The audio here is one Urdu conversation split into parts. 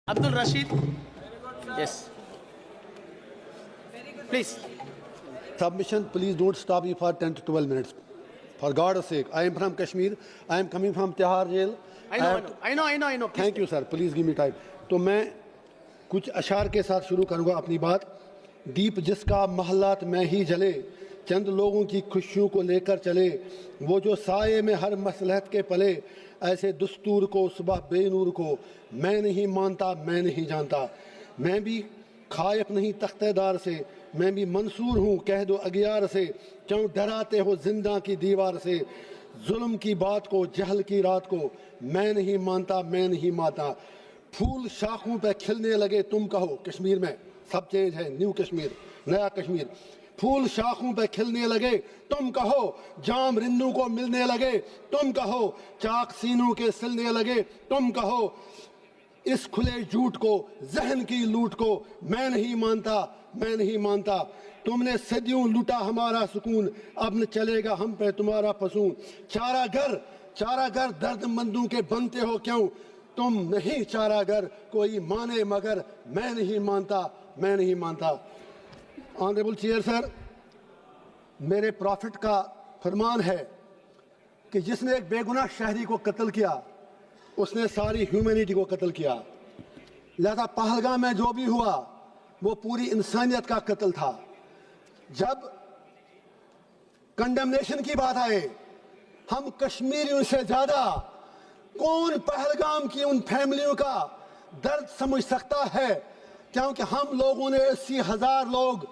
Abdul Rashid. Yes. Please. Submission, please don't stop me for 10 to 12 minutes. For God's sake, I am from Kashmir. I am coming from Tihar jail. I know. Please. Thank you, sir. Please give me time. تو میں کچھ اشعار کے ساتھ شروع کروں گا اپنی بات. دیپ جس کا محلات میں ہی جلے، چند لوگوں کی خوشیوں کو لے کر چلے، وہ جو سائے میں ہر مصلحت کے پلے، ایسے دستور کو صبح بے نور کو میں نہیں مانتا، میں نہیں جانتا. میں بھی خائف نہیں تختہ دار سے، میں بھی منصور ہوں کہہ دو اگیار سے. کیوں ڈراتے ہو زندہ کی دیوار سے، ظلم کی بات کو، جہل کی رات کو میں نہیں مانتا، میں نہیں مانتا. پھول شاخوں پہ کھلنے لگے تم کہو، کشمیر میں سب چینج ہے، نیو کشمیر، نیا کشمیر. پھول شاخوں پہ کھلنے لگے تم کہو، جام رندوں کو ملنے لگے تم کہو، چاک سینوں کے سلنے لگے تم کہو. اس کھلے جھوٹ کو، ذہن کی لوٹ کو میں نہیں مانتا، میں نہیں مانتا. تم نے صدیوں لوٹا ہمارا سکون، اب نہ چلے گا ہم پہ تمہارا فسون. چارہ گر درد مندوں کے بنتے ہو کیوں، تم نہیں چارہ گر کوئی مانے مگر میں نہیں مانتا، میں نہیں مانتا. آنریبل چیئر سر، میرے پروفٹ کا فرمان ہے کہ جس نے ایک بے گناہ شہری کو قتل کیا اس نے ساری ہیومینٹی کو قتل کیا. لہذا پہلگام میں جو بھی ہوا وہ پوری انسانیت کا قتل تھا. جب کنڈمنیشن کی بات آئے، ہم کشمیریوں سے زیادہ کون پہلگام کی ان فیملیوں کا درد سمجھ سکتا ہے، کیونکہ ہم لوگوں نے 80,000 لوگ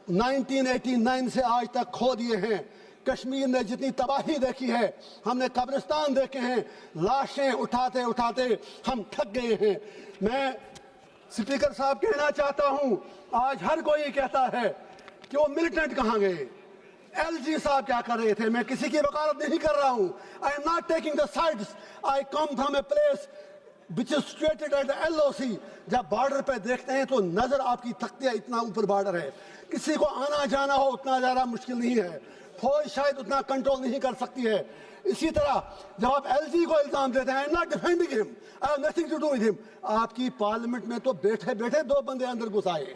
1989 سے آج تک کھو دیے ہیں. کشمیر نے جتنی تباہی دیکھی ہے، ہم نے قبرستان دیکھے ہیں، لاشیں اٹھاتے اٹھاتے ہم تھک گئے ہیں. میں سپیکر صاحب کہنا چاہتا ہوں، آج ہر کوئی کہتا ہے کہ وہ ملیٹنٹ کہاں گئے، ایل جی صاحب کیا کر رہے تھے. میں کسی کی وکالت نہیں کر رہا ہوں. I am not taking the sides. I come from a place which is situated at the LOC. جب بارڈر پہ دیکھتے ہیں تو نظر آپ کی تھکتی ہے، اتنا اوپر بارڈر ہے. کسی کو آنا جانا ہو اتنا زیادہ مشکل نہیں ہے، فوج شاید اتنا کنٹرول نہیں کر سکتی ہے. اسی طرح جب آپ ایل جی کو الزام دیتے ہیں، I am not defending him. I have nothing to do with him. آپ کی پارلیمنٹ میں تو بیٹھے بیٹھے 2 بندے اندر گھس آئے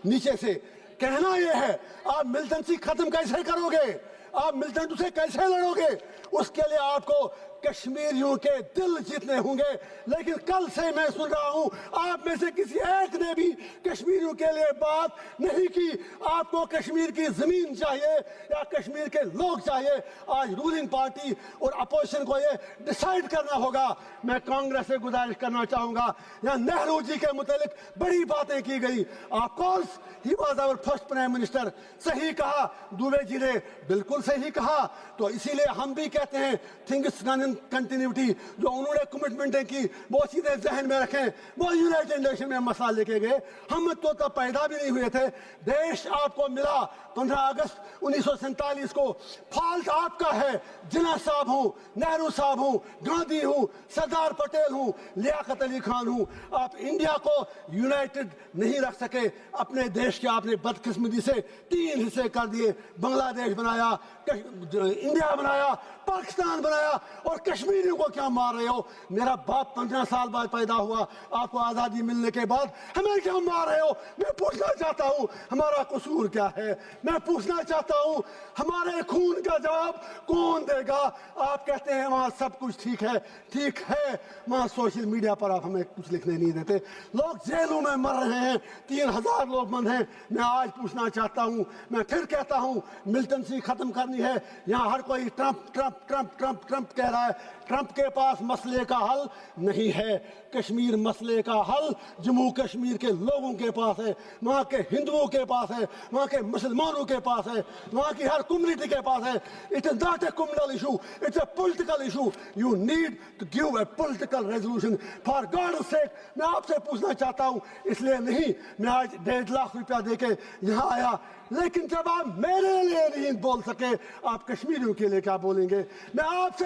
نیچے سے. کہنا یہ ہے، آپ ملٹنسی ختم کیسے کرو گے، آپ ملٹنٹ سے کیسے لڑو گے؟ اس کے لیے آپ کو کشمیریوں کے دل جیتنے ہوں گے. لیکن کل سے میں سن رہا ہوں آپ میں سے کسی ایک نے بھی کشمیریوں کے لیے بات نہیں کی. آپ کو کشمیر کی زمین چاہیے یا کشمیر کے لوگ چاہیے؟ آج رولنگ پارٹی اور اپوزیشن کو یہ ڈیسائیڈ کرنا ہوگا. میں کانگریس سے گزارش کرنا چاہوں گا، یا نہرو جی کے متعلق بڑی باتیں کی گئی. Of course he was our first prime minister. صحیح کہا دوبے جی نے، بالکل صحیح کہا. تو اسی لیے ہم بھی کہتے ہیں تھنگس ڈن ان کنٹینیوٹی. جو انہوں نے کمٹمنٹیں کی وہ سیدھے ذہن میں رکھیں. وہ یونائٹڈ نیشن میں مسئلہ لے کے گئے، ہم تو تب پیدا بھی نہیں ہوئے تھے. دیش آپ کو ملا 15 اگست 1947 کو. فالٹ آپ کا ہے. جناح صاحب ہوں، نہرو صاحب ہوں، گاندھی ہوں، سردار پٹیل ہوں، لیاقت علی خان ہوں. آپ انڈیا کو یونائٹڈ نہیں رکھ سکے. اپنے دیش کے آپ نے بدقسمتی سے 3 حصے کر دیے. بنگلہ دیش بنایا، انڈیا بنایا، پاکستان بنایا، اور کشمیریوں کو کیا مار رہے ہو؟ میرا باپ 15 سال بعد پیدا ہوا، آپ کو آزادی ملنے کے بعد ہمیں کیا مار رہے ہو؟ میں پوچھنا چاہتا ہوں ہمارا قصور کیا ہے؟ میں پوچھنا چاہتا ہوں ہمارے خون کا جواب کون دے گا؟ آپ کہتے ہیں وہاں سب کچھ ٹھیک ہے. ٹھیک ہے، وہاں سوشل میڈیا پر آپ ہمیں کچھ لکھنے نہیں دیتے. لوگ جیلوں میں مر رہے ہیں، 3,000 لوگ بند ہیں. میں آج پوچھنا چاہتا ہوں، میں پھر کہتا ہوں ملٹنسی ختم کرنی ہے. یہاں ہر کوئی Trump Trump Trump Trump Trump کہہ رہا ہے. ٹرمپ کے پاس مسئلے کا حل نہیں ہے. کشمیر مسئلے کا حل جموں کشمیر کے لوگوں کے پاس ہے، وہاں کے ہندوؤں کے پاس ہے، وہاں کے مسلمانوں کے پاس ہے، وہاں کی ہر کمیونٹی کے پاس ہے. It is not a communal issue, it's a political issue. You need to give a political resolution. For God's sake, میں آپ سے پوچھنا چاہتا ہوں، اس لیے نہیں میں آج 1.5 لاکھ روپیہ دے کے یہاں آیا، لیکن جب آپ میرے لیے نہیں بول سکے آپ کشمیریوں کے لیے کیا بولیں گے؟ میں آپ سے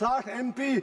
60 MP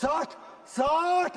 60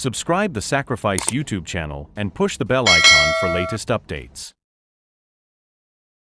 Subscribe the Sacrifice YouTube channel and push the bell icon for latest updates.